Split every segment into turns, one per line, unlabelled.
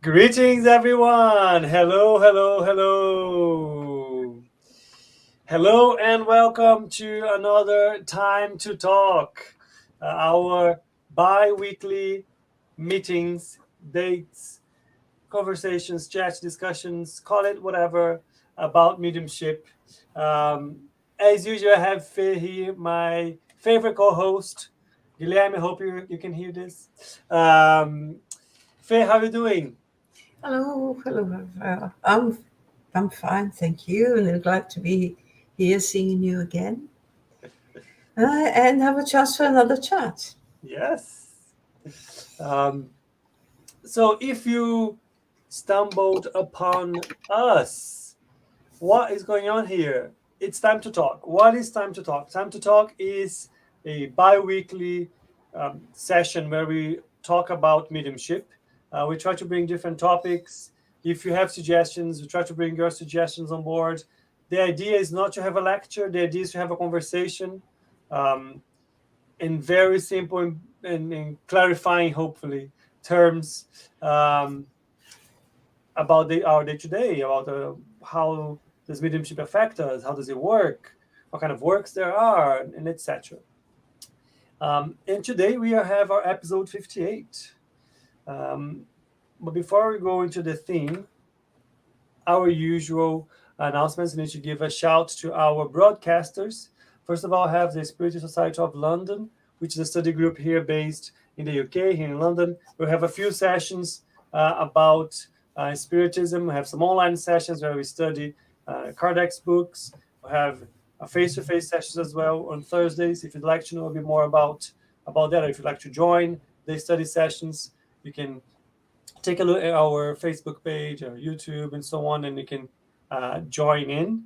Greetings, everyone. Hello, hello, hello. Hello, and welcome to another Time to Talk, our bi weekly meetings, dates, conversations, chats, discussions, call it whatever, about mediumship. As usual, I have Faye here, my favorite co host. Guilherme, I hope you can hear this. Faye, how are you doing?
Hello, Rafael. I'm fine, thank you, and I'm glad to be here seeing you again, and have a chance for another chat.
Yes. Um, so if you stumbled upon us, what is going on here? It's time to talk. What is time to talk? Time to talk is a bi-weekly session where we talk about mediumship. We try to bring different topics. If you have suggestions, we try to bring your suggestions on board. The idea is not to have a lecture. The idea is to have a conversation. In very simple and clarifying, hopefully, terms about our day to day, about how does mediumship affect us, how does it work, what kind of works there are, and etc. And today we have our episode 58. But before we go into the theme, our usual announcements, we need to give a shout to our broadcasters. First of all, I have the Spiritual Society of London, which is a study group here based in the UK, here in London. We have a few sessions about Spiritism. We have some online sessions where we study Kardec's books. We have a face-to-face sessions as well on Thursdays. If you'd like to know a bit more about that, or if you'd like to join the study sessions, you can take a look at our Facebook page or YouTube and so on, and you can join in.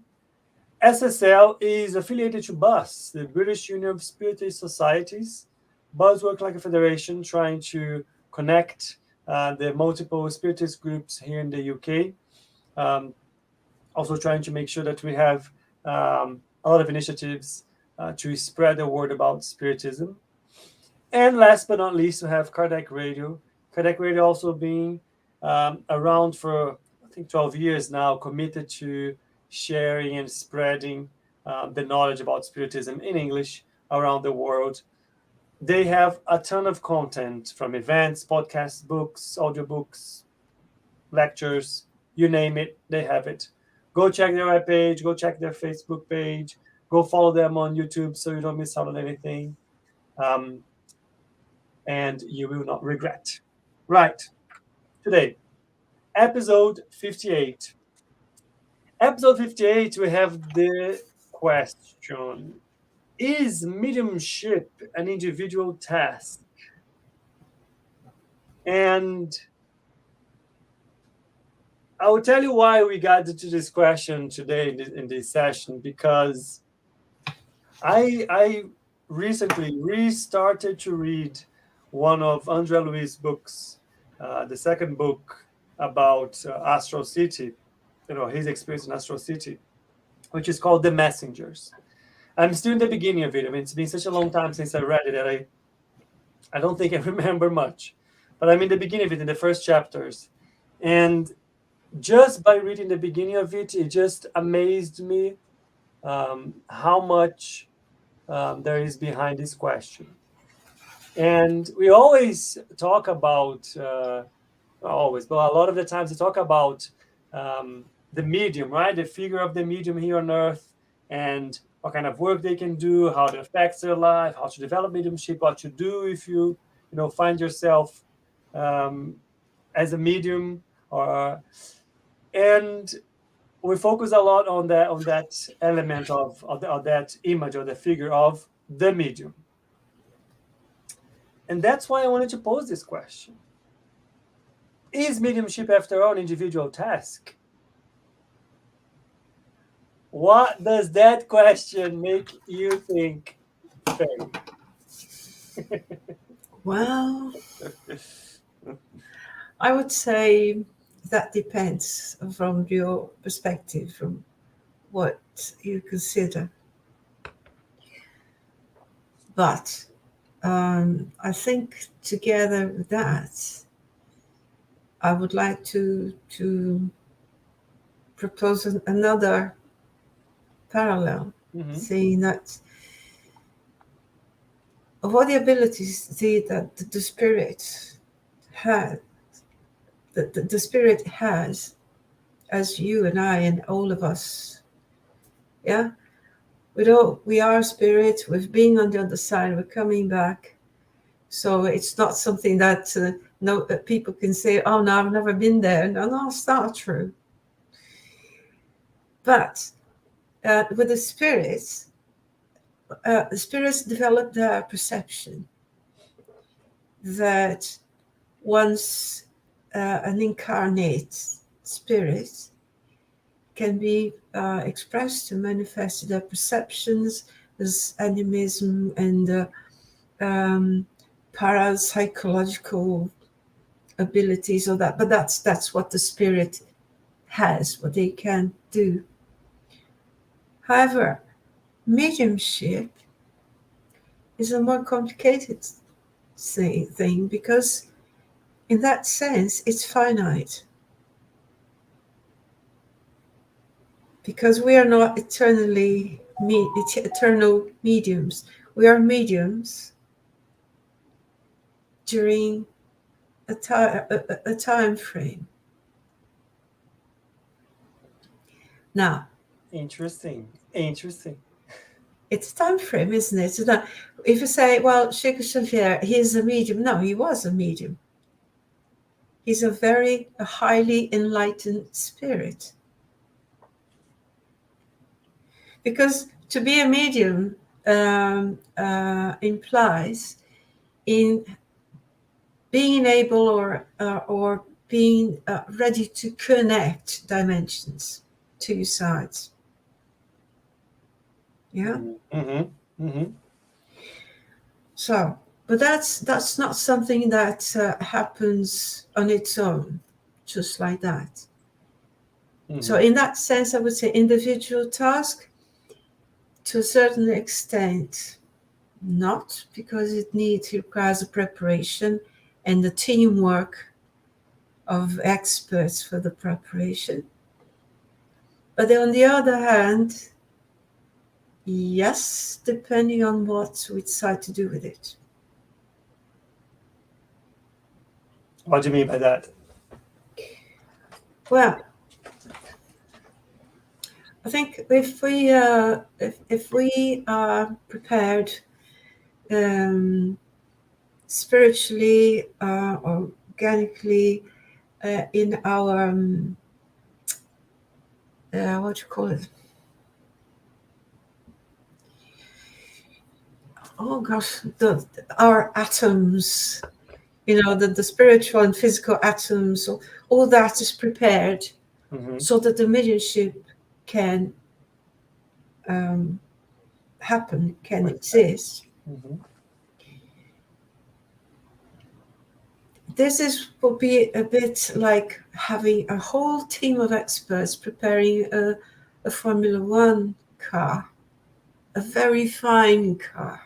SSL is affiliated to BUS, the British Union of Spiritist Societies. BUS works like a federation trying to connect the multiple Spiritist groups here in the UK. Also trying to make sure that we have a lot of initiatives to spread the word about Spiritism. And last but not least, we have Kardec Radio. Kardec Radio also being around for, I think, 12 years now, committed to sharing and spreading the knowledge about Spiritism in English around the world. They have a ton of content from events, podcasts, books, audiobooks, lectures, you name it, they have it. Go check their webpage, go check their Facebook page, go follow them on YouTube so you don't miss out on anything. And you will not regret. Right, today, episode 58. Episode 58, we have the question: is mediumship an individual task? And I will tell you why we got to this question today in this session, because I recently restarted to read one of Andre Louis' books, the second book about Astral City, his experience in Astral City, which is called The Messengers. I'm still in the beginning of it. I mean, it's been such a long time since I read it that I don't think I remember much. But I'm in the beginning of it, in the first chapters. And just by reading the beginning of it, it just amazed me how much there is behind this question. And we always talk about, not always, but a lot of the times we talk about the medium, right? The figure of the medium here on Earth, and what kind of work they can do, how it affects their life, how to develop mediumship, what to do if you find yourself as a medium, and we focus a lot on that element of that image or the figure of the medium. And that's why I wanted to pose this question. Is mediumship, after all, an individual task? What does that question make you think, Faye?
Well, I would say that depends from your perspective, from what you consider. But I think together with that, I would like to propose another parallel, saying that of all the abilities that the spirit has, the spirit has, as you and I and all of us, yeah, we are spirit. We've been on the other side. We're coming back. So it's not something that people can say, "Oh no, I've never been there." No, it's not true. But with the spirits develop their perception that once an incarnate spirit can be expressed to manifest their perceptions as animism and parapsychological abilities or that, but that's what the spirit has, what they can do. However, mediumship is a more complicated thing because in that sense it's finite, because we are not eternal mediums. We are mediums during a time frame. Now,
Interesting.
It's a time frame, isn't it? So now, if you say, well, Qakers Xavier, he's a medium. No, he was a medium. He's a highly enlightened spirit. Because to be a medium implies in being able or being ready to connect dimensions, two sides. Yeah. So, but that's not something that happens on its own, just like that. So, in that sense, I would say individual task, to a certain extent, not, because it requires a preparation and the teamwork of experts for the preparation. But on the other hand, yes, depending on what we decide to do with it.
What do you mean by that?
Well, I think if we are prepared spiritually, organically, in our what do you call it? Oh gosh, our atoms, the spiritual and physical atoms, so all that is prepared so that the mediumship can happen, can exist. This will be a bit like having a whole team of experts preparing a Formula One car, a very fine car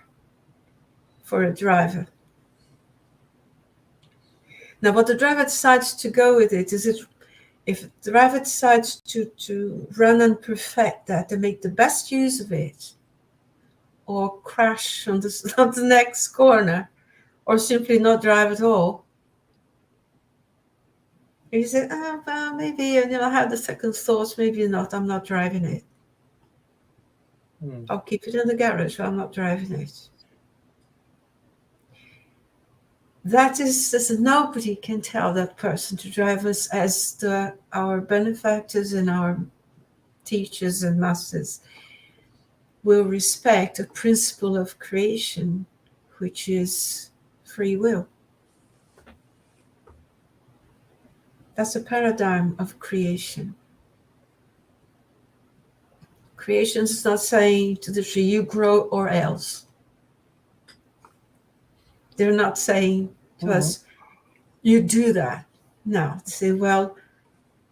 for a driver. Now, what the driver decides to go with it is if the driver decides to run and perfect that and make the best use of it, or crash on the next corner, or simply not drive at all, he said, well, maybe I have the second thoughts, maybe not, I'm not driving it. I'll keep it in the garage, but I'm not driving it. That is, as nobody can tell that person to drive us as our benefactors and our teachers and masters will respect a principle of creation, which is free will. That's a paradigm of creation. Creation is not saying to the tree, you grow or else. They're not saying to us, you do that. No, they say, well,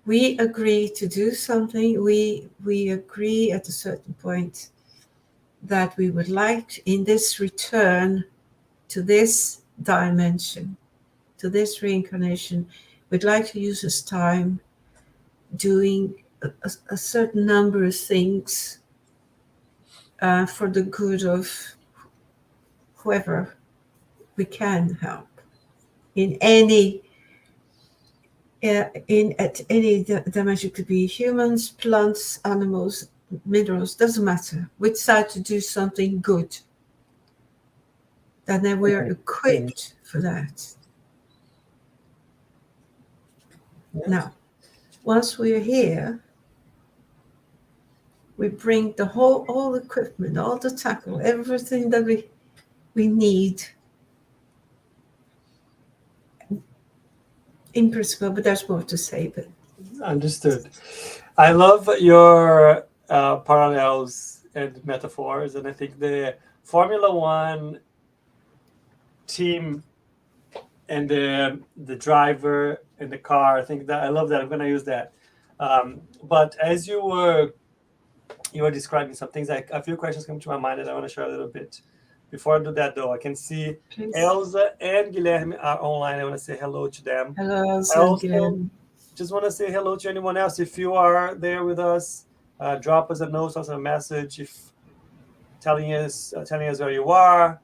we agree to do something. We agree at a certain point that we would like in this return to this dimension, to this reincarnation, we'd like to use this time doing a certain number of things for the good of whoever we can help in any at any dimension. It could be humans, plants, animals, minerals, doesn't matter. We decide to do something good, and then we're equipped for that. Now, once we're here, we bring the all equipment, all the tackle, everything that we need in principle, but there's more to say. But
understood. I love your parallels and metaphors, and I think the Formula One team and the driver and the car, I think that I love that. I'm going to use that. But as you were describing some things, a few questions come to my mind that I want to share a little bit. Before I do that, though, I can see
please.
Elsa and Guilherme are online. I want to say hello to them.
Hello, Elsa
I
and
also
Guilherme.
just want to say hello to anyone else. If you are there with us, drop us a note, us a message, if telling us where you are,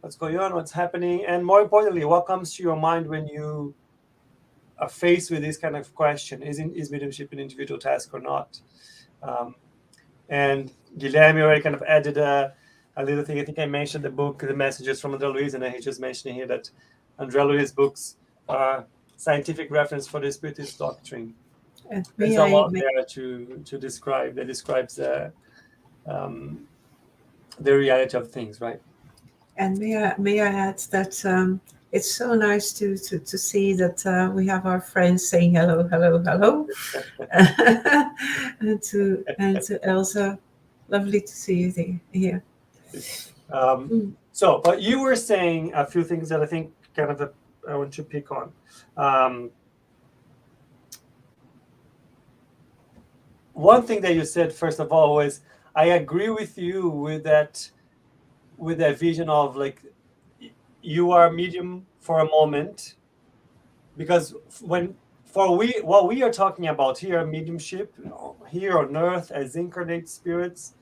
what's going on, what's happening, and more importantly, what comes to your mind when you are faced with this kind of question: is mediumship an individual task or not? And Guilherme already kind of added a little thing. I think I mentioned the book, The Messages from André Luiz, and he just mentioned here that André Luiz's books are scientific reference for the Spiritist doctrine. There's a lot there to describe. That describes the reality of things, right?
And may I add that it's so nice to see that we have our friends saying hello, and to Elsa, lovely to see you here.
So, but you were saying a few things that I think kind of I want to pick on. One thing that you said, first of all, was I agree with you with that vision of like you are medium for a moment, because what we are talking about here, mediumship here on earth as incarnate spirits.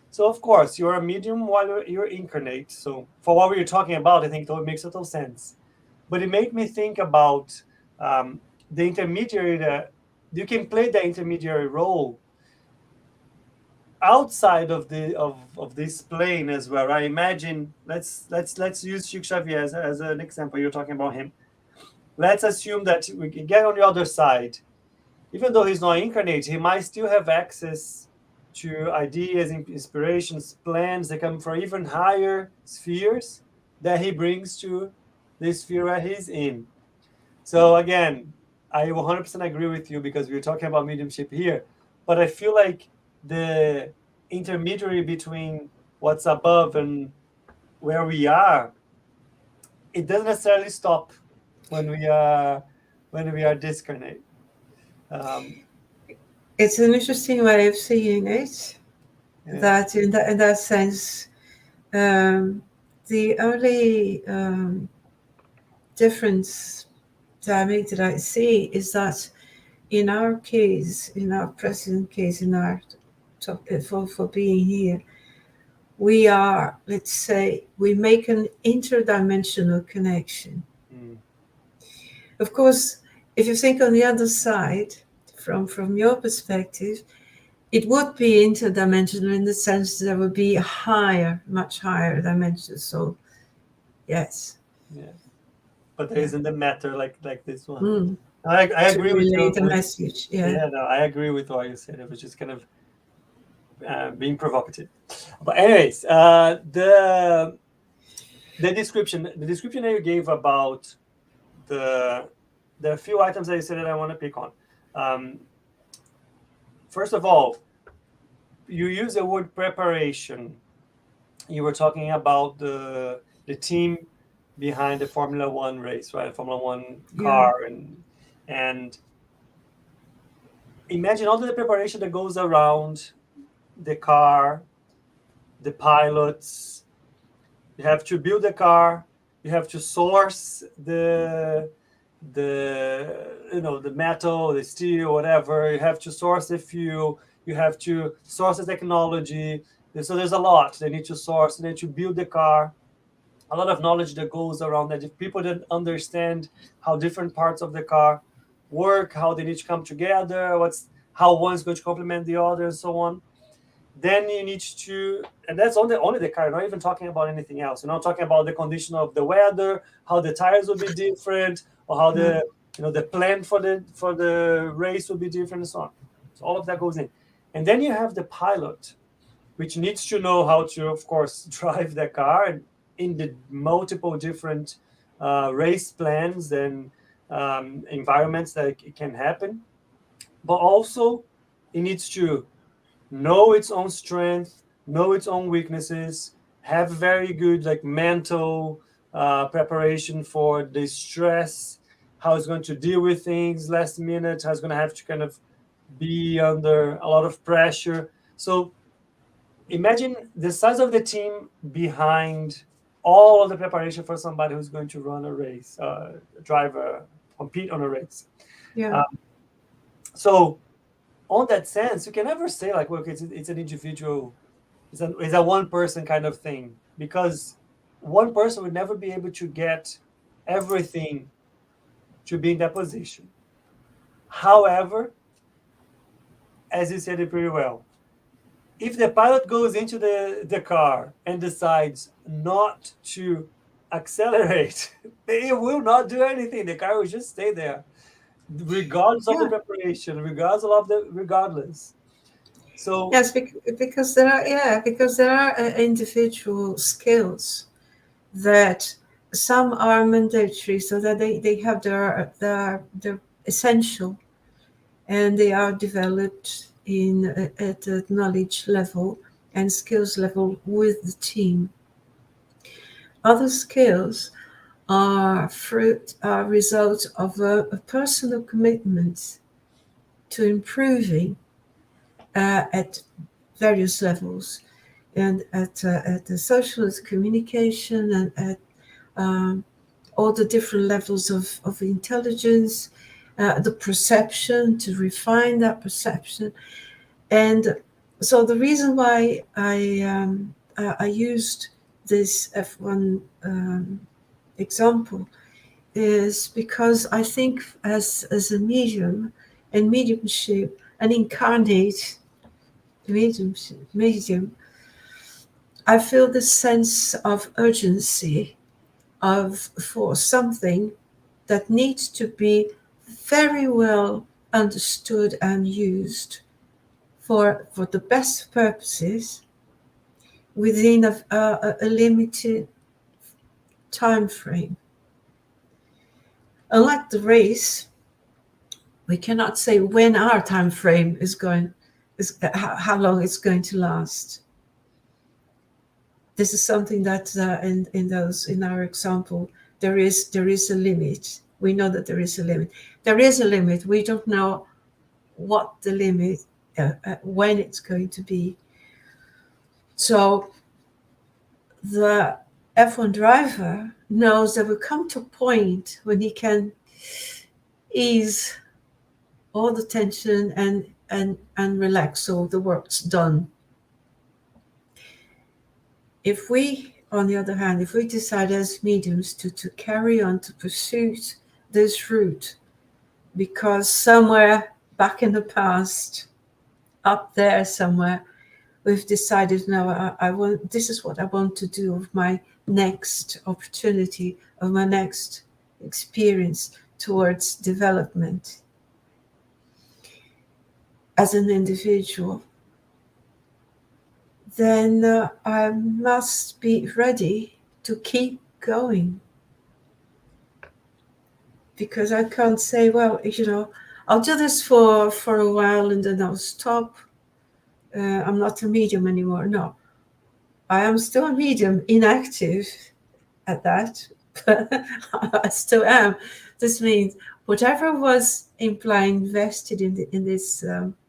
So of course you're a medium while you're incarnate. So for what we are talking about, I think it makes total sense. But it made me think about the intermediary. That you can play the intermediary role outside of this plane as well. I imagine let's use Chico Xavier as an example. You're talking about him. Let's assume that we can get on the other side. Even though he's not incarnate, he might still have access to ideas, inspirations, plans that come from even higher spheres that he brings to the sphere where he's in. So again, I 100% agree with you, because we're talking about mediumship here, but I feel like the intermediary between what's above and where we are, it doesn't necessarily stop when we are discarnate.
It's an interesting way of seeing it. Yeah. That in that sense, the only difference that I see is that in our case, in our present case, in our for being here, we are, let's say, we make an interdimensional connection. Of course, if you think on the other side, from your perspective, it would be interdimensional in the sense that there would be much higher dimensions. So, yes.
Yeah. But there isn't the matter like this one. I agree with you.
The message. Yeah.
No, I agree with what you said. It was just kind of being provocative. But anyways, the description that you gave about the few items that you said that I want to pick on. First of all, you use the word preparation. You were talking about the team behind the Formula One race, right? Formula One car, and imagine all the preparation that goes around the car, the pilots. You have to build the car. You have to source the the metal, the steel, whatever. You have to source the fuel. You have to source the technology. So there's a lot they need to source. They need to build the car. A lot of knowledge that goes around that. If people don't understand how different parts of the car work, how they need to come together, how one's going to complement the other, and so on, then you need to, and that's only the car, not even talking about anything else. You're not talking about the condition of the weather, how the tires will be different, or how the the plan for the race will be different, and so on. So all of that goes in. And then you have the pilot, which needs to know how to, of course, drive the car in the multiple different race plans and environments that it can happen. But also, it needs to know its own strength, know its own weaknesses, have very good mental preparation for the stress, how it's going to deal with things last minute, how it's going to have to kind of be under a lot of pressure. So imagine the size of the team behind all of the preparation for somebody who's going to run a race, compete on a race.
Yeah.
So on that sense, you can never say look, it's an individual, it's a one person kind of thing, because one person would never be able to get everything to be in that position. However, as you said it pretty well, if the pilot goes into the car and decides not to accelerate, they will not do anything. The car will just stay there, regardless of the preparation, regardless. So
yes, because there are individual skills that some are mandatory, so that they have they're essential, and they are developed at a knowledge level and skills level with the team. Other skills are results of a personal commitment to improving at various levels, and at the social communication, and at all the different levels of intelligence, the perception, to refine that perception. And so the reason why I used this F1 example is because I think as a medium and mediumship, an incarnate medium, I feel the sense of urgency for something that needs to be very well understood and used for the best purposes within a limited time frame. Unlike the race, we cannot say when our time frame is how long it's going to last. This is something that in our example, there is a limit. We know that there is a limit. There is a limit. We don't know what the limit, when it's going to be. So the F1 driver knows there will come to a point when he can ease all the tension and relax, so the work's done. If we, on the other hand, if we decide as mediums to carry on to pursue this route, because somewhere back in the past, up there somewhere, we've decided, no, I want, this is what I want to do with my next opportunity, of my next experience towards development as an individual, then I must be ready to keep going. Because I can't say, well, I'll do this for a while and then I'll stop. I'm not a medium anymore. No, I am still a medium, inactive at that, but I still am. This means whatever was invested in this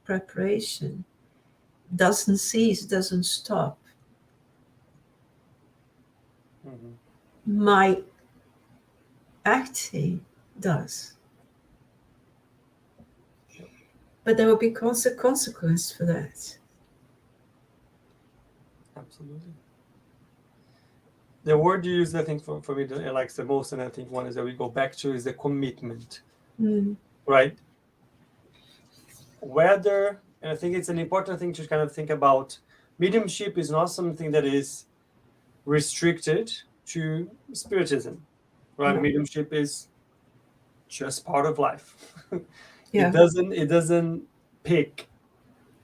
preparation doesn't cease, doesn't stop. Mm-hmm. My acting does. But there will be consequence for that.
Absolutely. The word you use, I think, for me, that I like the most, and I think one is that we go back to, is the commitment, right? Whether, and I think it's an important thing to kind of think about, mediumship is not something that is restricted to spiritism, right?
No.
Mediumship is just part of life.
Yeah.
It doesn't pick,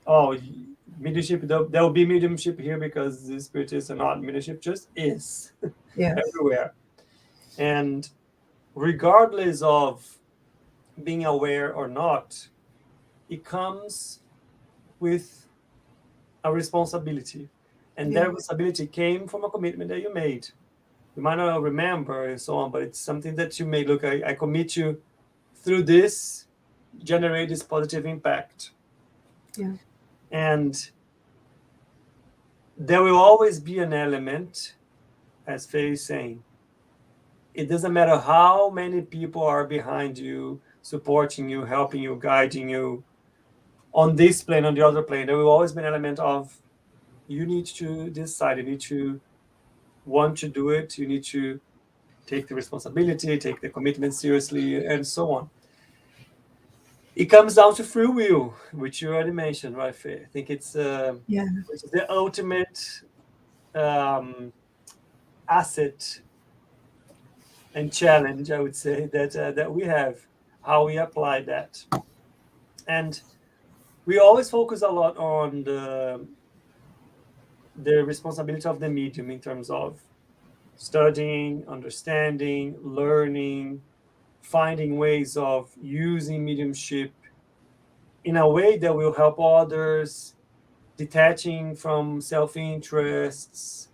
oh, mediumship, there will be mediumship here because the spiritists are not. Mediumship just is
Yes.
everywhere. And regardless of being aware or not, it comes with a responsibility. And that responsibility came from a commitment that you made. You might not remember and so on, but it's something that you made. Look, I commit to, through this, generate this positive impact.
Yeah.
And there will always be an element, as Faye is saying, it doesn't matter how many people are behind you, supporting you, helping you, guiding you on this plane, on the other plane, there will always be an element of, you need to decide, you need to want to do it, you need to take the responsibility, take the commitment seriously, and so on. It comes down to free will, which you already mentioned, right, Faye? I think it's which is the ultimate asset and challenge, I would say, that we have, how we apply that. And we always focus a lot on the responsibility of the medium in terms of studying, understanding, learning, finding ways of using mediumship in a way that will help others, detaching from self-interests,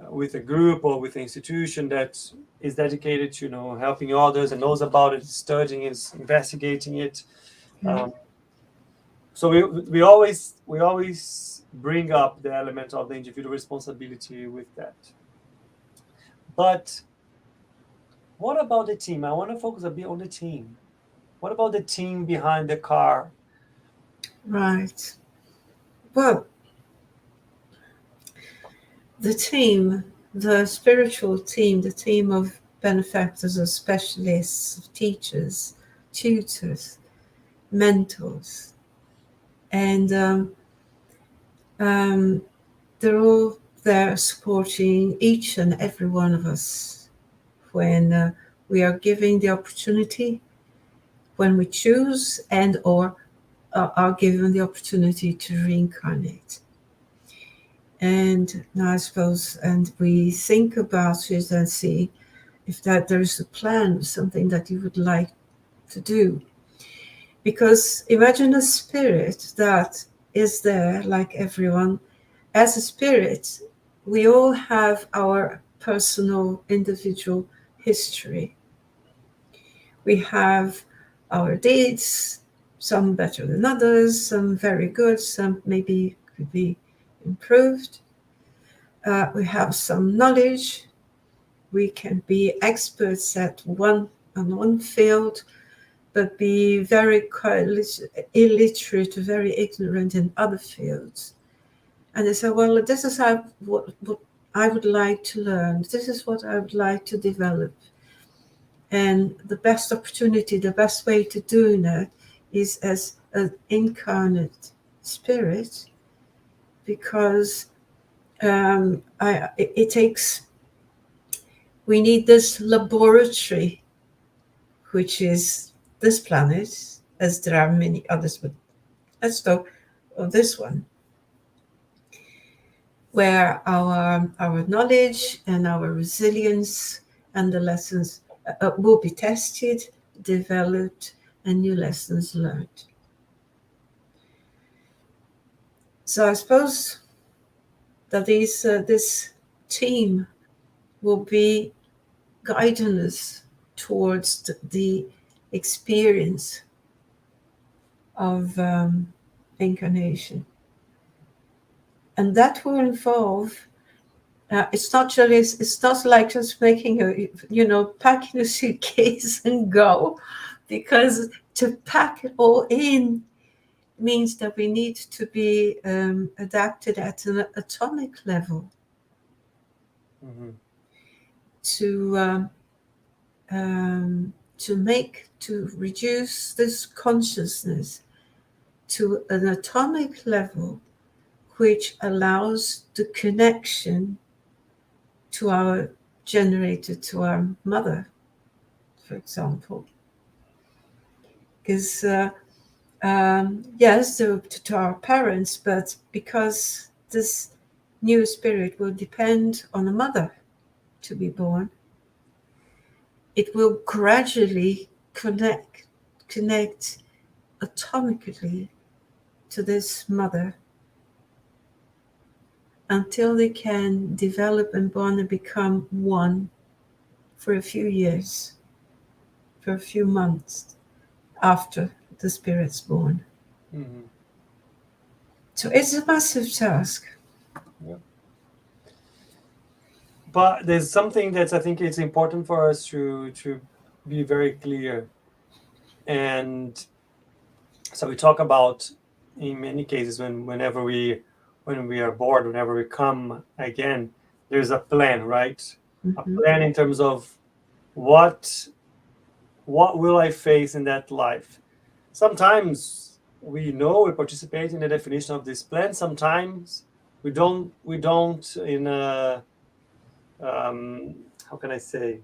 with a group or with an institution that is dedicated to, helping others and knows about it, studying it, investigating it. So we always bring up the element of the individual responsibility with that. But what about the team? I want to focus a bit on the team. What about the team behind the car?
Right. Well, the team, the spiritual team, the team of benefactors, of specialists, of teachers, tutors, mentors, and they're all there supporting each and every one of us when we are given the opportunity, when we choose and or are given the opportunity to reincarnate. And now I suppose, and we think about it and see if that there is a plan, something that you would like to do. Because imagine a spirit that is there, like everyone. As a spirit, we all have our personal, individual history. We have our deeds, some better than others, some very good, some maybe could be improved. We have some knowledge. We can be experts at one field, but be very illiterate, very ignorant in other fields. And they say, well, this is what I would like to learn. This is what I would like to develop. And the best opportunity, the best way to do that is as an incarnate spirit, because it takes, we need this laboratory, which is this planet, as there are many others, but let's talk of this one, where our knowledge and our resilience and the lessons will be tested, developed, and new lessons learned. So I suppose that this team will be guiding us towards the experience of incarnation. And that will involve It's not like just making packing a suitcase and go, because to pack it all in means that we need to be adapted at an atomic level to reduce this consciousness to an atomic level, which allows the connection to our generator, to our mother, for example. Because yes, to our parents, but because this new spirit will depend on a mother to be born, it will gradually connect atomically to this mother until they can develop and bond and become one for a few years, for a few months after the spirit's born. So it's a massive task.
Yeah. But there's something that I think it's important for us to be very clear. And so we talk about, in many cases, when we are bored, whenever we come again, there's a plan, right? A plan in terms of what will I face in that life. Sometimes we participate in the definition of this plan. Sometimes we don't in a how can I say?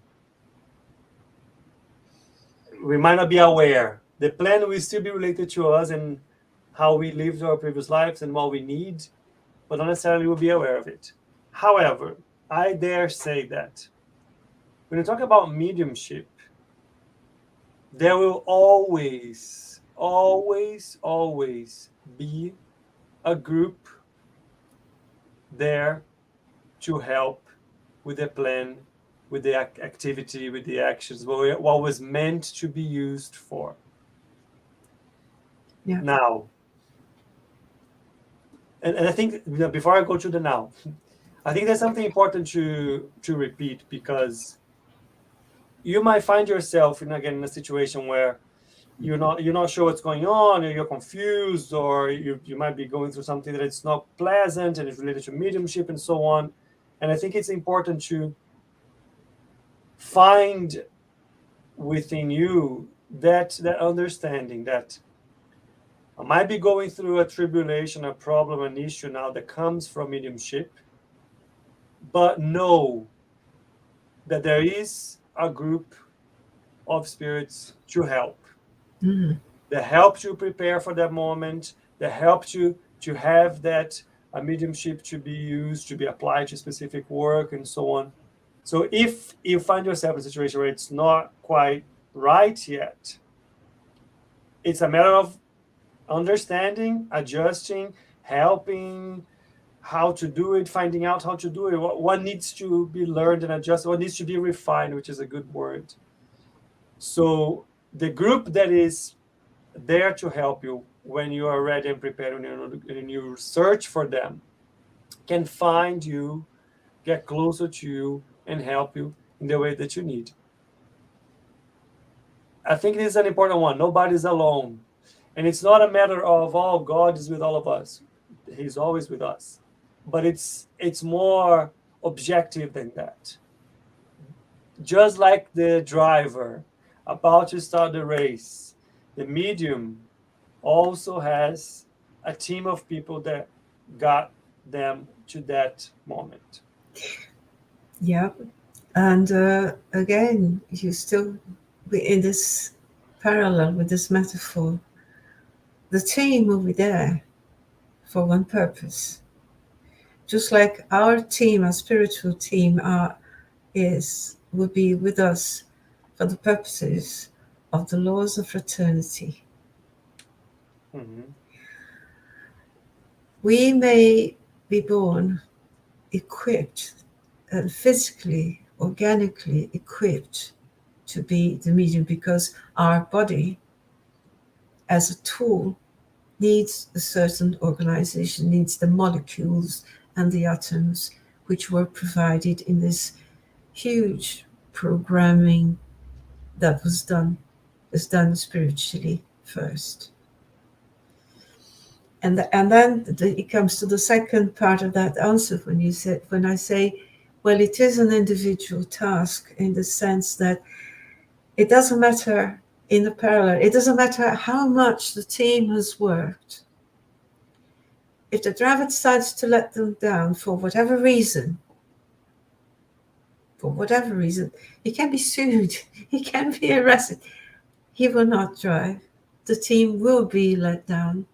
We might not be aware. The plan will still be related to us and how we lived our previous lives and what we need, but not necessarily will be aware of it. However, I dare say that when you talk about mediumship, there will always be a group there to help with the plan, with the activity, with the actions, what was meant to be used for.
Yeah.
Now, and I think before I go to the now, I think there's something important to repeat, because you might find yourself in a situation where you're not sure what's going on, or you're confused, or you might be going through something that it's not pleasant and it's related to mediumship and so on. And I think it's important to find within you that understanding that I might be going through a tribulation, a problem, an issue now that comes from mediumship, but know that there is a group of spirits to help. That help you prepare for that moment, that help you to have that mediumship to be used, to be applied to specific work and so on. So if you find yourself in a situation where it's not quite right yet, it's a matter of understanding, adjusting, helping, how to do it, finding out how to do it, what needs to be learned and adjusted, what needs to be refined, which is a good word. So the group that is there to help you when you are ready and prepared, and you search for them, can find you, get closer to you, and help you in the way that you need. I think this is an important one. Nobody's alone. And it's not a matter of, oh, God is with all of us. He's always with us. But it's more objective than that. Just like the driver about to start the race, the medium also has a team of people that got them to that moment.
Yeah. And again, you still in this parallel with this metaphor, the team will be there for one purpose. Just like our team, our spiritual team, will be with us for the purposes of the laws of fraternity. We may be born equipped, physically, organically equipped to be the medium, because our body as a tool needs a certain organization, needs the molecules and the atoms which were provided in this huge programming that was done spiritually first. And then it comes to the second part of that answer when I say, well, it is an individual task in the sense that it doesn't matter in the parallel, it doesn't matter how much the team has worked. If the driver decides to let them down for whatever reason, he can be sued, he can be arrested, he will not drive. The team will be let down.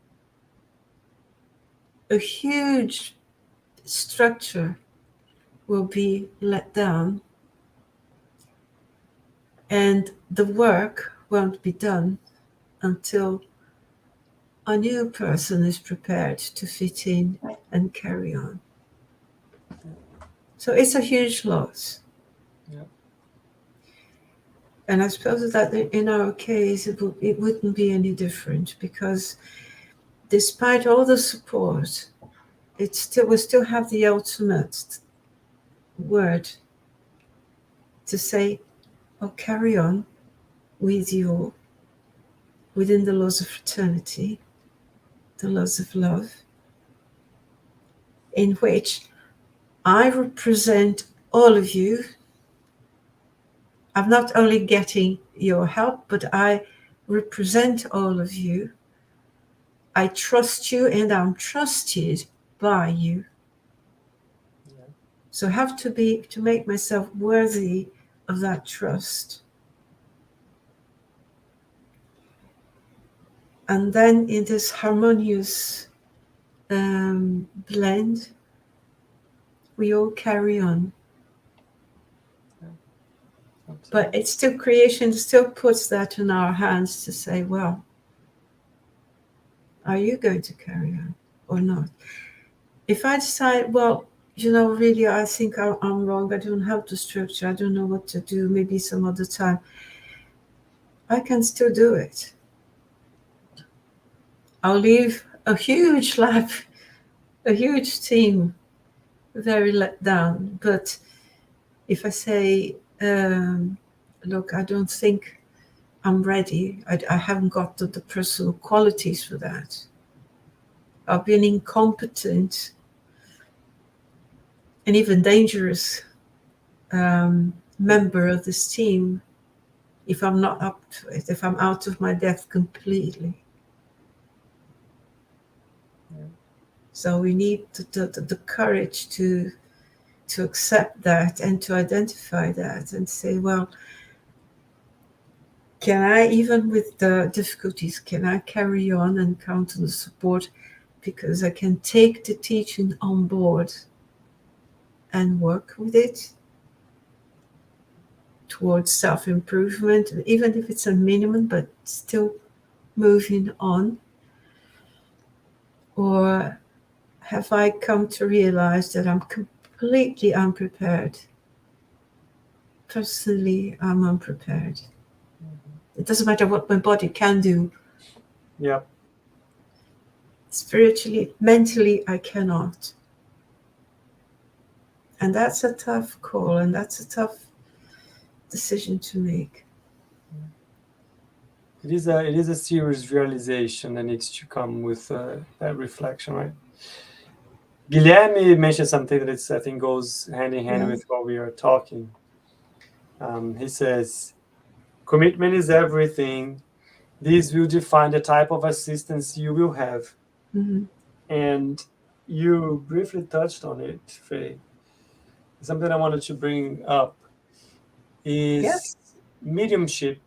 A huge structure will be let down, and the work won't be done until a new person is prepared to fit in and carry on. So it's a huge loss.
Yeah.
And I suppose that in our case, it wouldn't be any different, because despite all the support, we still have the ultimate word to say, oh, carry on with you within the laws of fraternity, the laws of love, in which I represent all of you. I'm not only getting your help, but I represent all of you. I trust you and I'm trusted by you.
Yeah.
So I have to make myself worthy of that trust. And then in this harmonious blend, we all carry on. But it's still, creation still puts that in our hands to say, well, are you going to carry on or not? If I decide, well, really, I think I'm wrong, I don't have the structure, I don't know what to do, maybe some other time, I can still do it. I'll leave a huge lab, a huge team, very let down. But if I say, look, I don't think I'm ready, I haven't got the personal qualities for that, I've been incompetent and even dangerous member of this team, if I'm not up to it, if I'm out of my depth completely.
Yeah.
So we need the courage to accept that and to identify that and say, well, can I, even with the difficulties, can I carry on and count on the support, because I can take the teaching on board and work with it towards self-improvement, even if it's a minimum, but still moving on? Or have I come to realize that I'm completely unprepared? Personally, I'm unprepared. Mm-hmm. It doesn't matter what my body can do.
Yeah.
Spiritually, mentally, I cannot. And that's a tough call, and that's a tough decision to make.
It is a serious realization that needs to come with that reflection, right? Guilherme mentioned something that I think goes hand in hand with what we are talking. He says, commitment is everything. This will define the type of assistance you will have.
Mm-hmm.
And you briefly touched on it, Faye. Something I wanted to bring up is mediumship,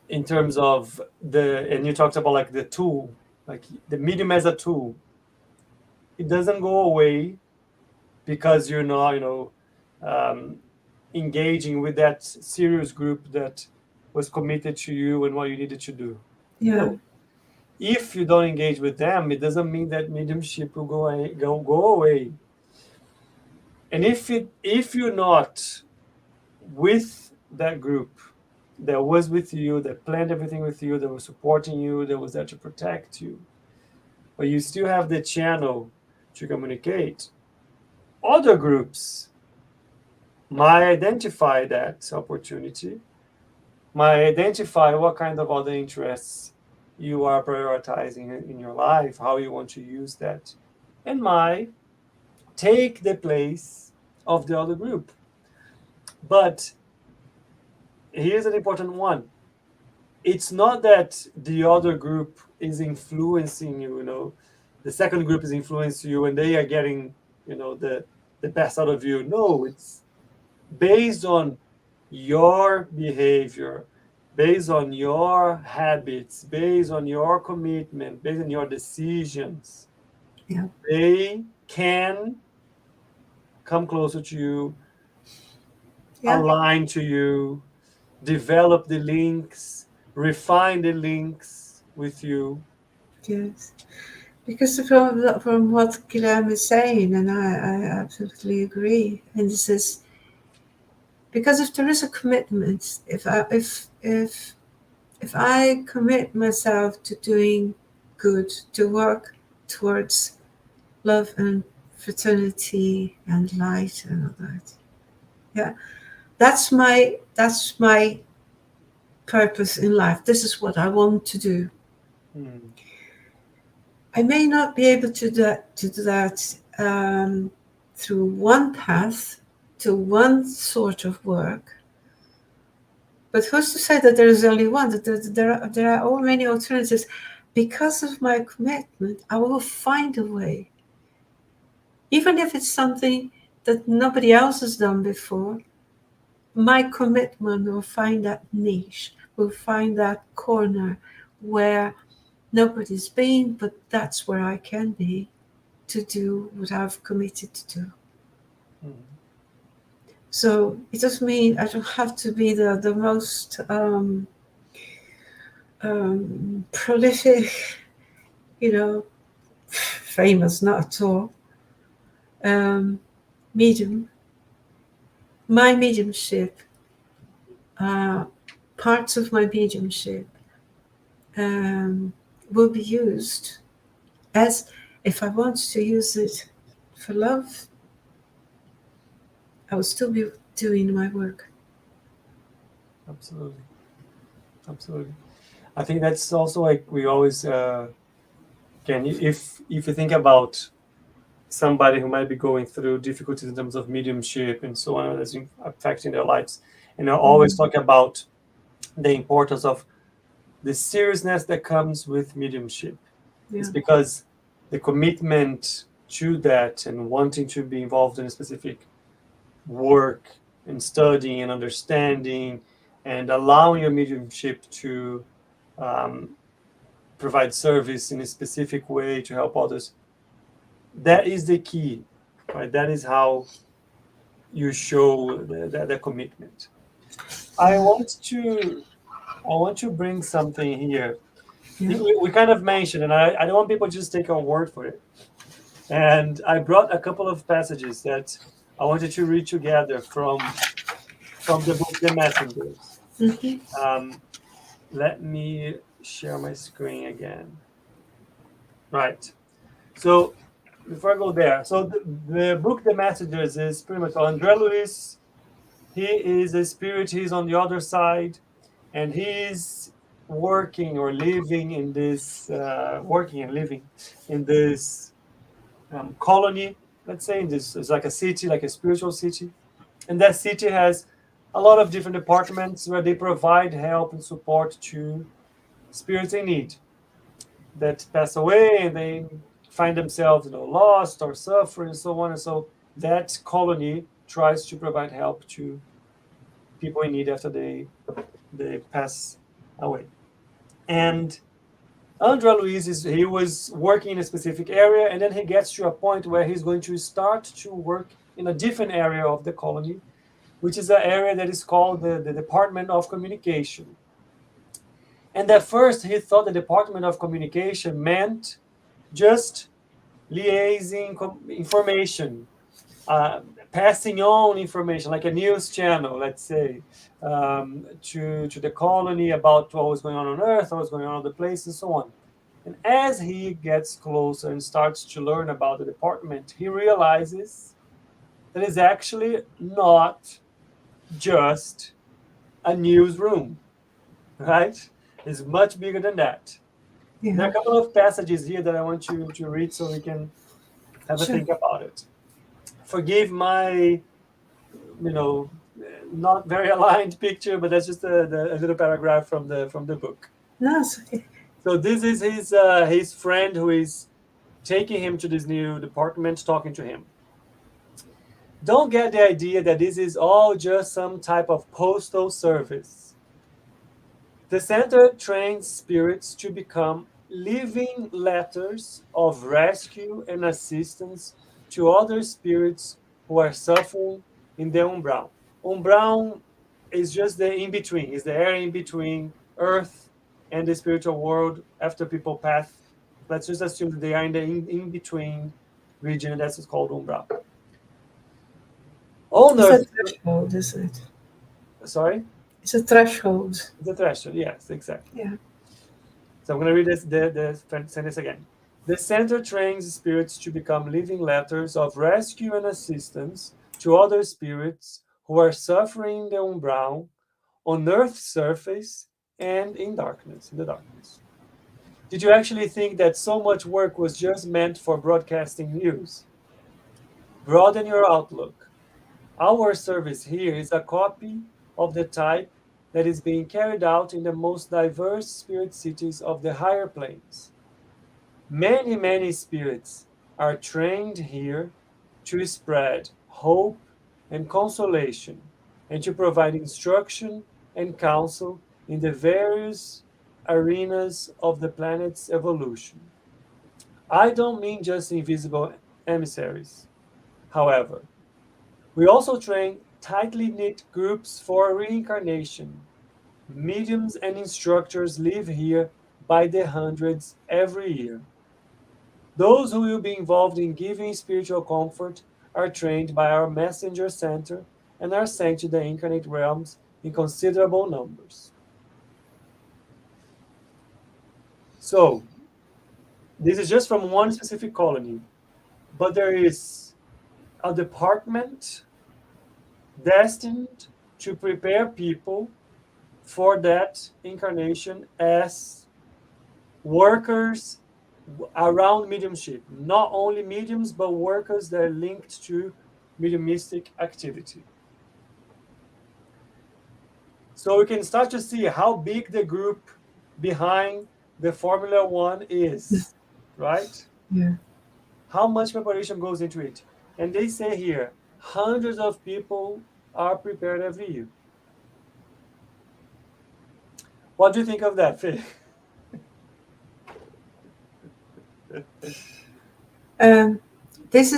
in terms of and you talked about like the tool, like the medium as a tool. It doesn't go away because you're not, engaging with that serious group that was committed to you and what you needed to do.
Yeah.
No. If you don't engage with them, it doesn't mean that mediumship will go away. And if you're not with that group that was with you, that planned everything with you, that was supporting you, that was there to protect you, but you still have the channel to communicate, other groups might identify that opportunity, might identify what kind of other interests you are prioritizing in your life, how you want to use that, and might take the place of the other group. But here's an important one. It's not that the other group is influencing you, the second group is influencing you and they are getting, the best out of you. No, it's based on your behavior, based on your habits, based on your commitment, based on your decisions.
Yeah.
They can come closer to you,
Yeah.
align to you, develop the links, refine the links with you.
Yes. Because from what Guilherme is saying, and I absolutely agree, and this is because if there is a commitment, if I commit myself to doing good, to work towards love and fraternity and light and all that, yeah, that's my purpose in life. This is what I want to do. I may not be able to do that through one path to one sort of work, but who's to say that there is only one? That there are all many alternatives. Because of my commitment, I will find a way, even if it's something that nobody else has done before. My commitment will find that niche, will find that corner where nobody's been, but that's where I can be to do what I've committed to do. So it doesn't mean I don't have to be the most prolific, famous, not at all, medium. My mediumship, parts of my mediumship will be used as if I want to use it for love, I will still be doing my work.
Absolutely. I think that's also like we always if you think about somebody who might be going through difficulties in terms of mediumship and so on that's affecting their lives, and I always talk about the importance of the seriousness that comes with mediumship.
Yeah.
It's because the commitment to that and wanting to be involved in a specific work and studying and understanding and allowing your mediumship to provide service in a specific way to help others, that is the key, right? That is how you show the commitment. I want to bring something here.
Yeah.
We kind of mentioned, and I don't want people to just take our word for it. And I brought a couple of passages that I wanted to read together from the book The Messengers.
Mm-hmm.
Let me share my screen again. Right. So before I go there, so the book The Messengers is pretty much André Luiz. He is a spirit. He's on the other side, and he's working or living in this colony. Let's say in this, it's like a city, like a spiritual city, and that city has a lot of different departments where they provide help and support to spirits in need that pass away and they find themselves lost or suffering and so on. And so that colony tries to provide help to people in need after they pass away. And André Luiz, he was working in a specific area, and then he gets to a point where he's going to start to work in a different area of the colony, which is an area that is called the Department of Communication. And at first, he thought the Department of Communication meant just liaising information, passing on information, like a news channel, let's say, to the colony about what was going on Earth, what was going on other places, and so on. And as he gets closer and starts to learn about the department, he realizes that it's actually not just a newsroom, right? It's much bigger than that.
Yeah.
There are a couple of passages here that I want you to read so we can have a
Sure.
think about it. Forgive my, not very aligned picture, but that's just a little paragraph from the book.
No, it's okay.
So this is his friend who is taking him to this new department, talking to him. Don't get the idea that this is all just some type of postal service. The center trains spirits to become living letters of rescue and assistance to other spirits who are suffering in the umbral. Umbral is just the in between, is the area in between Earth and the spiritual world after people pass. Let's just assume that they are in the in between region, and that's what's called umbral. On
It's a
Earth,
threshold, isn't it?
sorry?
It's a threshold.
The threshold, yes, exactly.
Yeah.
So I'm going to read the sentence again. The center trains spirits to become living letters of rescue and assistance to other spirits who are suffering the umbral on Earth's surface and in the darkness. Did you actually think that so much work was just meant for broadcasting news? Broaden your outlook. Our service here is a copy of the type that is being carried out in the most diverse spirit cities of the higher planes. Many, many spirits are trained here to spread hope and consolation and to provide instruction and counsel in the various arenas of the planet's evolution. I don't mean just invisible emissaries, however. We also train tightly knit groups for reincarnation. Mediums and instructors live here by the hundreds every year. Those who will be involved in giving spiritual comfort are trained by our messenger center and are sent to the incarnate realms in considerable numbers. So, this is just from one specific colony, but there is a department destined to prepare people for that incarnation as workers around mediumship. Not only mediums, but workers that are linked to mediumistic activity. So we can start to see how big the group behind the Formula One is, right?
Yeah.
How much preparation goes into it? And they say here, hundreds of people are prepared every year. What do you think of that, Faye?
This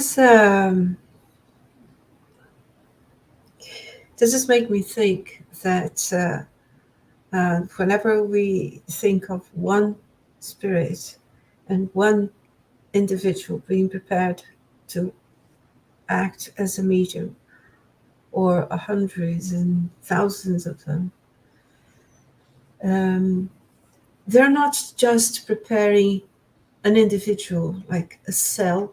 is make me think that whenever we think of one spirit and one individual being prepared to act as a medium, or hundreds and thousands of them, they're not just preparing an individual, like a cell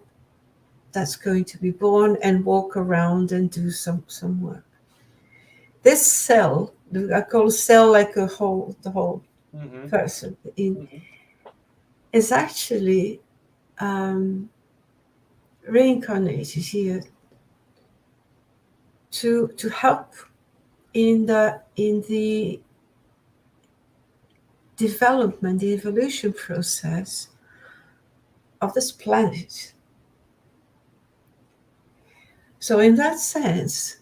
that's going to be born and walk around and do some work. This cell, I call cell like the whole person, is actually reincarnated here to help in the development, the evolution process of this planet. So in that sense,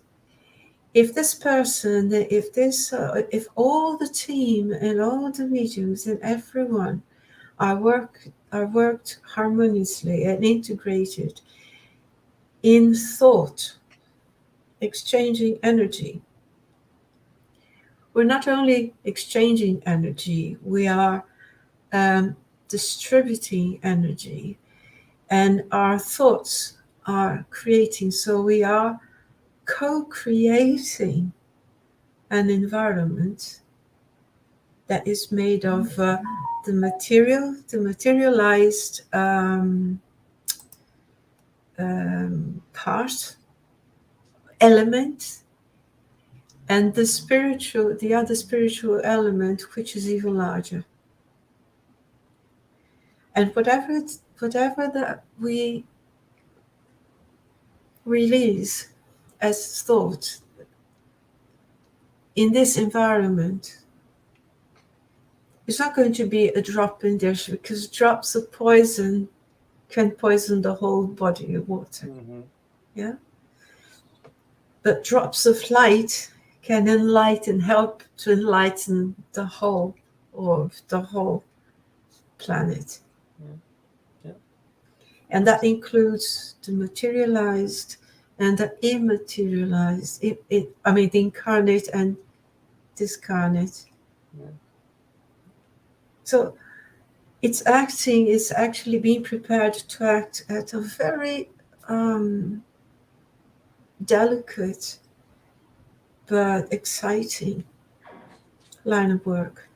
if this person, if all the team and all the mediums and everyone are worked harmoniously and integrated in thought, exchanging energy, we're not only exchanging energy, we are distributing energy, and our thoughts are creating. So we are co-creating an environment that is made of the materialized part, element, and the other spiritual element, which is even larger. And whatever that we release as thought in this environment, it's not going to be a drop in there, because drops of poison can poison the whole body of water.
Mm-hmm.
Yeah. But drops of light can help to enlighten the whole orb, the whole planet.
Yeah.
And that includes the materialized and the immaterialized, the incarnate and discarnate.
Yeah.
So it's actually being prepared to act at a very delicate but exciting line of work,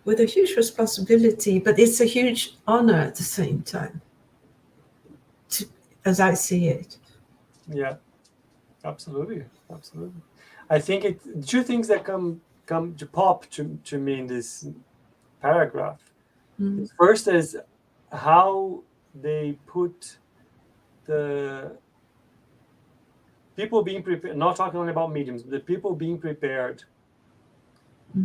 with a huge responsibility, but it's a huge honor at the same time, as I see it.
Yeah, absolutely. I think two things that come to pop to me in this paragraph.
Mm.
First is how they put the people being prepared, not talking only about mediums, but the people being prepared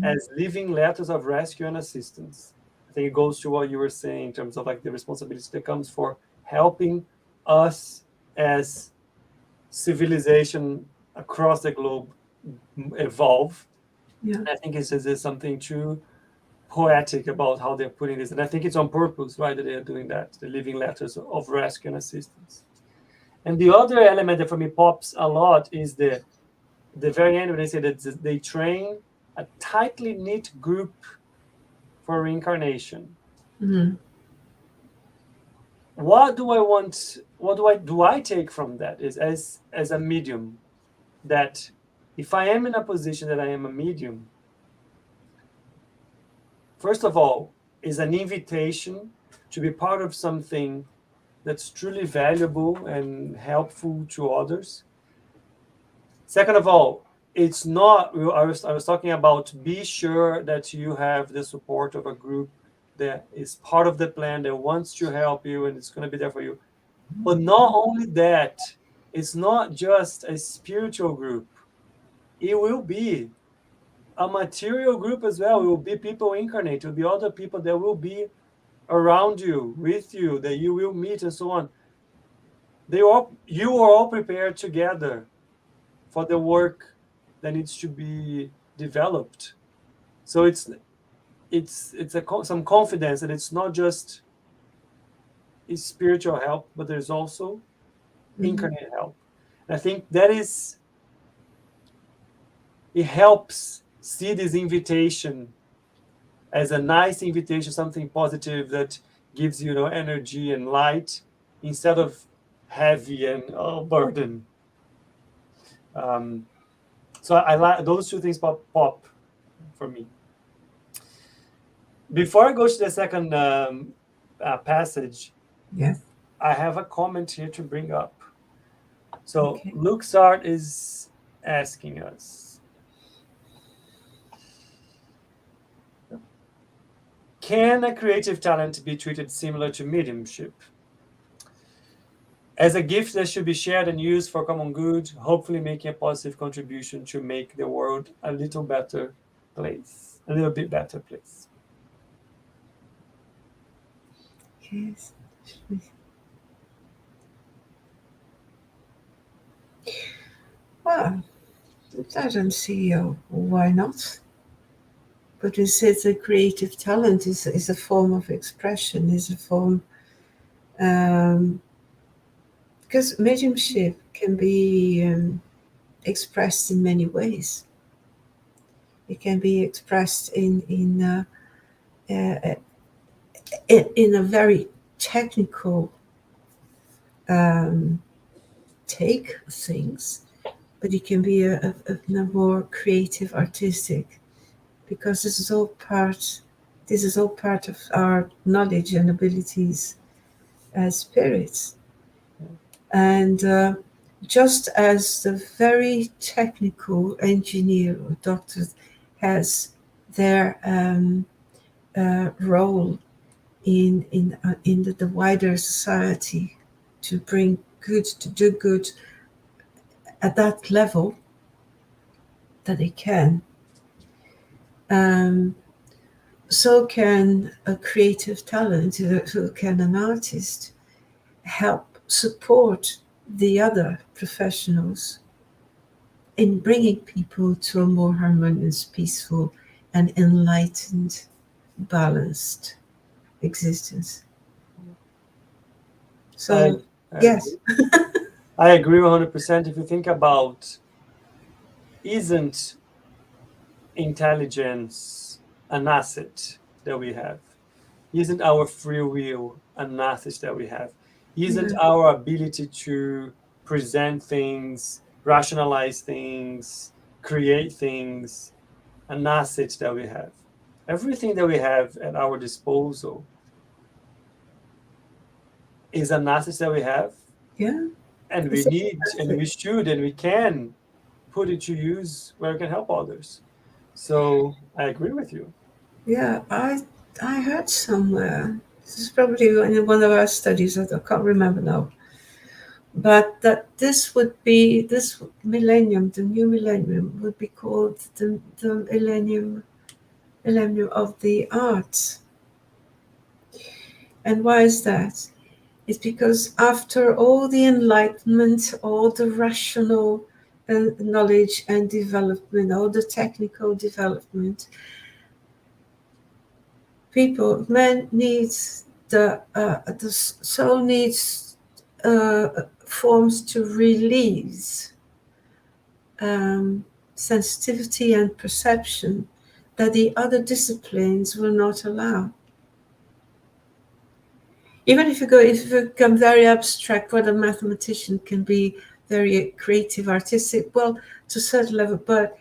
as living letters of rescue and assistance. I think it goes to what you were saying in terms of like the responsibility that comes for helping us as civilization across the globe evolve.
Yeah.
I think there's something too poetic about how they're putting this, and I think it's on purpose, right, that they're doing that, the living letters of rescue and assistance. And the other element that for me pops a lot is the very end when they say that they train a tightly knit group for reincarnation.
Mm-hmm.
What do I take from that is as a medium, that if I am in a position that I am a medium, first of all, is an invitation to be part of something that's truly valuable and helpful to others. Second of all, it's not, I was talking about, be sure that you have the support of a group that is part of the plan, that wants to help you and it's going to be there for you. But not only that, it's not just a spiritual group. It will be a material group as well. It will be people incarnate. It will be other people that will be around you, with you, that you will meet and so on. You are all prepared together for the work that needs to be developed. So it's some confidence that it's not just spiritual help, but there's also incarnate help. And I think it helps see this invitation as a nice invitation, something positive that gives you energy and light, instead of heavy and burden. So I like those two things pop for me. Before I go to the second passage,
Yes.
I have a comment here to bring up. So
Okay.
Luxart is asking us, can a creative talent be treated similar to mediumship? As a gift that should be shared and used for common good, hopefully making a positive contribution to make the world a little bit better place.
Yes. Well, I don't see why not. But it says a creative talent is a form of expression, is a form, because mediumship can be expressed in many ways. It can be expressed in a very technical take of things, but it can be in a more creative, artistic because this is all part of our knowledge and abilities as spirits. And just as the very technical engineer or doctor has their role in the wider society to bring good, to do good at that level that they can, so can a creative talent, so can an artist help support the other professionals in bringing people to a more harmonious, peaceful, and enlightened, balanced existence. So, yes.
I agree 100%. If you think about, isn't intelligence an asset that we have? Isn't our free will an asset that we have? Isn't our ability to present things, rationalize things, create things an asset that we have? Everything that we have at our disposal is an asset that we have.
Yeah.
And we need, and we should, and we can put it to use where we can help others. So I agree with you.
Yeah, I heard somewhere, this is probably in one of our studies, I can't remember now, but that this millennium, the new millennium, would be called the millennium of the arts. And why is that? It's because after all the enlightenment, all the rational knowledge and development, all the technical development, man needs the soul needs forms to release sensitivity and perception that the other disciplines will not allow. Even if you become very abstract, what a mathematician can be very creative, artistic, well, to a certain level, but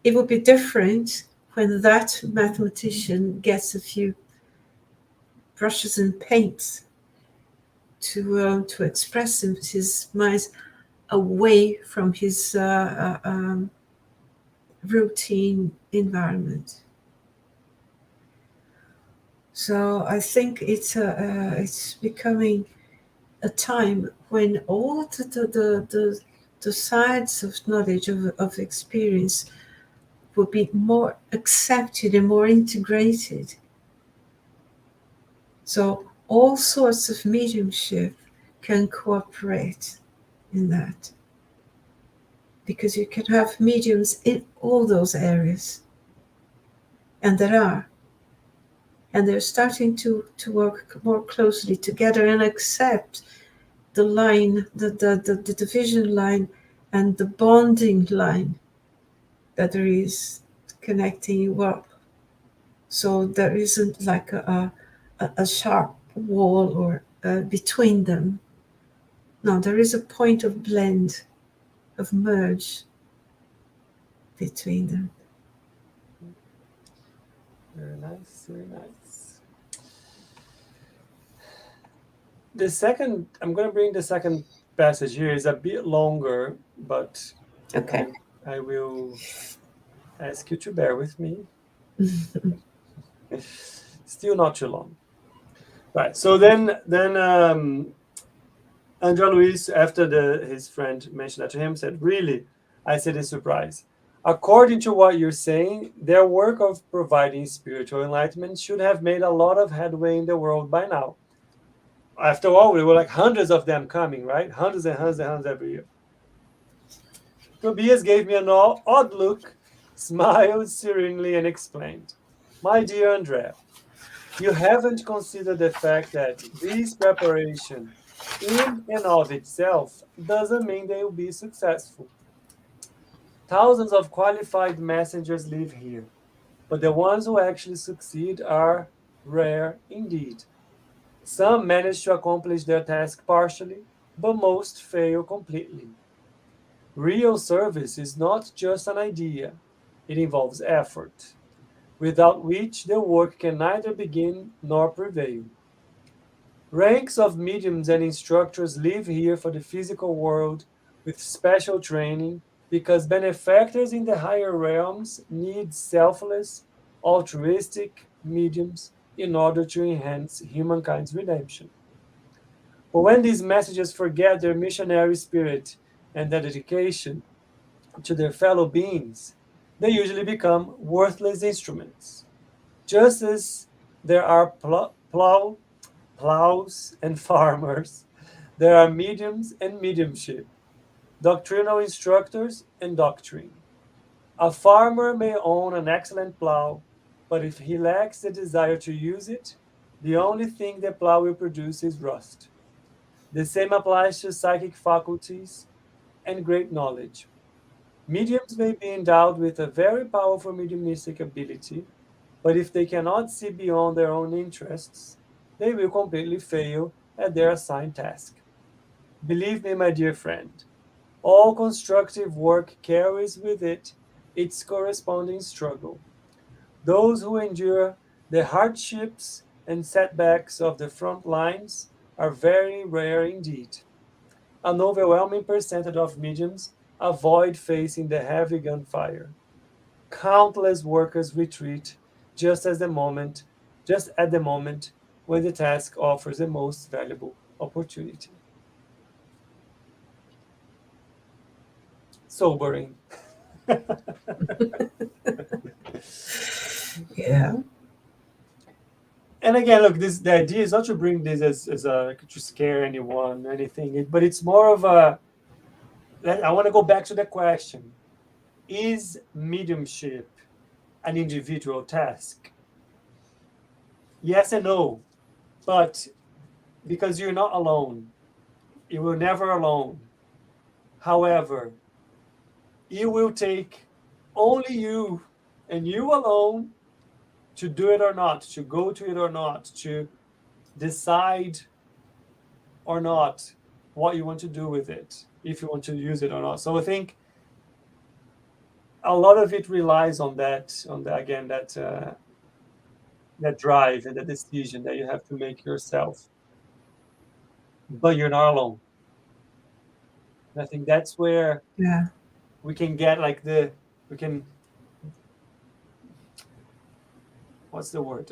it would be different when that mathematician gets a few brushes and paints to express his mind away from his routine environment. So I think it's becoming a time when all the sides of knowledge, of experience, will be more accepted and more integrated. So all sorts of mediumship can cooperate in that, because you can have mediums in all those areas, and they're starting to work more closely together and accept the line, the division line and the bonding line that there is connecting you up. So there isn't like a sharp wall or between them. No, there is a point of blend, of merge between them.
Very nice, very nice. I'm going to bring the second passage here. It's a bit longer, but
okay.
I will ask you to bear with me. Still not too long. Right. So then Andrea Luis, after his friend mentioned that to him, said, "Really?" I said in surprise. "According to what you're saying, their work of providing spiritual enlightenment should have made a lot of headway in the world by now. After all, there were like hundreds of them coming, right? Hundreds and hundreds and hundreds every year." Tobias gave me an odd look, smiled serenely, and explained, "My dear Andrea, you haven't considered the fact that this preparation in and of itself doesn't mean they will be successful. Thousands of qualified messengers live here, but the ones who actually succeed are rare indeed. Some manage to accomplish their task partially, but most fail completely. Real service is not just an idea, it involves effort. without which the work can neither begin nor prevail. Ranks of mediums and instructors live here for the physical world with special training because benefactors in the higher realms need selfless, altruistic mediums in order to enhance humankind's redemption. But when these messages forget their missionary spirit and their dedication to their fellow beings, they usually become worthless instruments. Just as there are plows and farmers, there are mediums and mediumship, doctrinal instructors and doctrine. A farmer may own an excellent plow, but if he lacks the desire to use it, the only thing the plow will produce is rust. The same applies to psychic faculties and great knowledge. Mediums may be endowed with a very powerful mediumistic ability, but if they cannot see beyond their own interests, they will completely fail at their assigned task. Believe me, my dear friend, all constructive work carries with it its corresponding struggle. Those who endure the hardships and setbacks of the front lines are very rare indeed. An overwhelming percentage of mediums avoid facing the heavy gunfire. Countless workers retreat just at the moment when the task offers the most valuable opportunity. Sobering.
Yeah.
And again, look, the idea is not to bring this as a to scare anyone, anything, but it's more of a. I want to go back to the question: is mediumship an individual task? Yes and no, but because you're not alone, you will never alone. However, it will take only you and you alone to do it or not, to go to it or not, to decide or not what you want to do with it, if you want to use it or not. So I think a lot of it relies on that, again, that drive and the decision that you have to make yourself. But you're not alone. And I think that's where
Yeah.
we can get like we can, what's the word?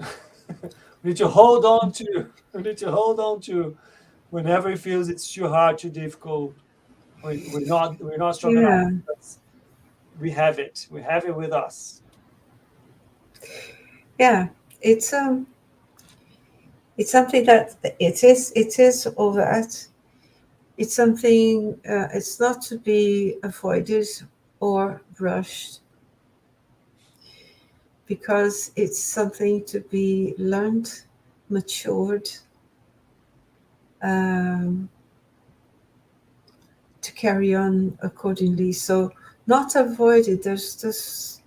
we need to hold on to. We need to hold on to whenever it feels it's too hard, too difficult. We're not strong enough.
Yeah.
We have it. We have it with us.
Yeah. It's something that it is overt. It's something, it's not to be avoided or brushed, because it's something to be learned, matured, to carry on accordingly. So not avoided. There's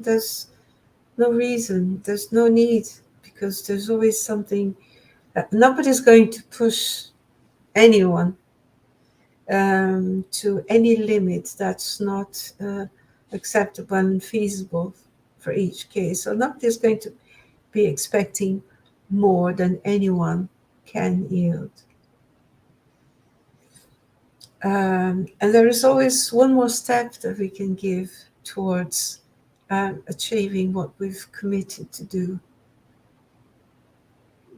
no reason. There's no need, because there's always something. Nobody's going to push anyone to any limit that's not acceptable and feasible for each case. So nobody's going to be expecting more than anyone can yield. And there is always one more step that we can give towards achieving what we've committed to do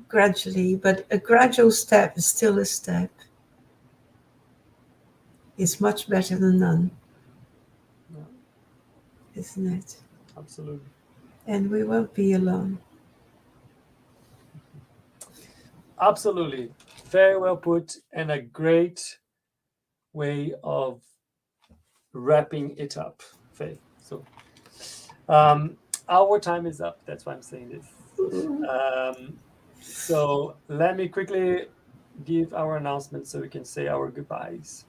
gradually, but a gradual step is still a step. It's much better than none,
Yeah,
isn't it?
absolutely.
And we won't be alone.
Absolutely. Very well put, and a great way of wrapping it up, Faye. So our time is up. That's why I'm saying this. So let me quickly give our announcements so we can say our goodbyes.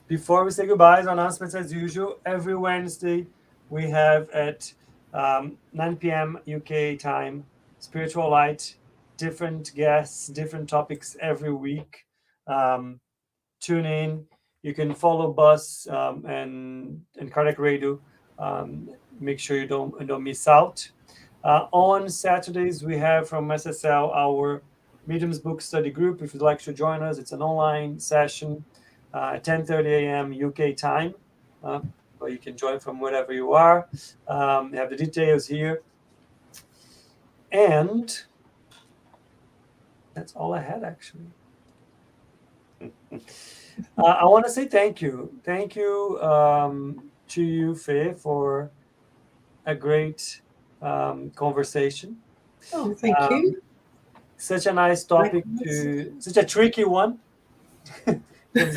Before we say goodbyes, announcements as usual. Every Wednesday we have at 9 p.m. UK time, Spiritual Light, different guests, different topics every week. Tune in. You can follow Buzz and Cardiac Radio Make sure you don't miss out. On Saturdays, we have from SSL our Mediums Book Study Group. If you'd like to join us, it's an online session at 10:30 a.m. UK time. Or you can join from wherever you are. You have the details here. And that's all I had, actually. I want to say thank you. Thank you to you, Faye, for a great conversation.
Oh, thank you.
Such a nice topic, such a tricky one. Is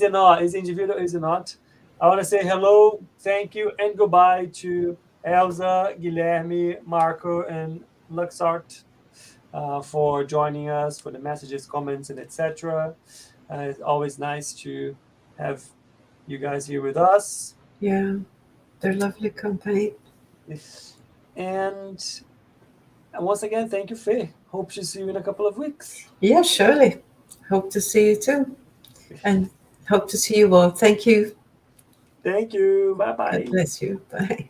it not? Is it individual? Is it not? I want to say hello, thank you, and goodbye to Elsa, Guilherme, Marco, and Luxart for joining us, for the messages, comments, and etc. It's always nice to have you guys here with us.
Yeah, they're lovely company.
And once again, thank you, Faye. Hope to see you in a couple of weeks.
Yeah, surely. Hope to see you too. And hope to see you all. Thank you.
Thank you. Bye-bye.
God bless you. Bye.